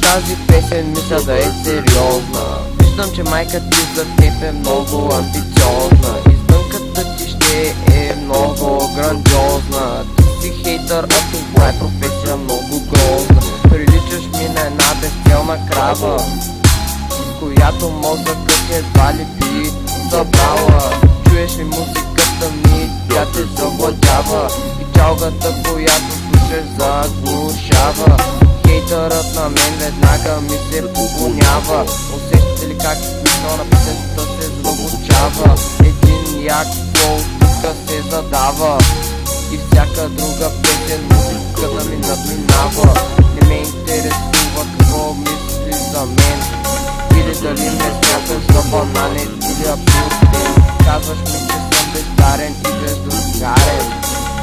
тази песен мисля да е сериозна. Виждам, че майка ти за теб е много амбициозна. Издънката ти ще е много грандиозна. Ти си хейтър, а това е професия много грозна. Приличаш ми на една безцелна крава, която мозъкът едва ли би забрала. Чуеш ли музиката ми, тя те завладява, и чалгата, която слушаш, заглушава. Хейтърът на мен веднага ми се поклонява. Усещате ли как смисъл на песента се звучава? Един як флоу тука се задава, и всяка друга песен музиката ми надминава. Не ме интересува какво мисли за мен, или дали ме смяташ за бананен или абсурден. Казваш ми, че съм бездарен и бездругарен.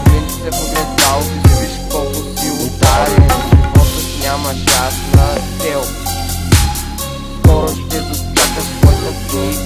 Погледни се в огледалото и се виж колко си ударен. Животът нямаш ясна цел, скоро ще дочакаш своята си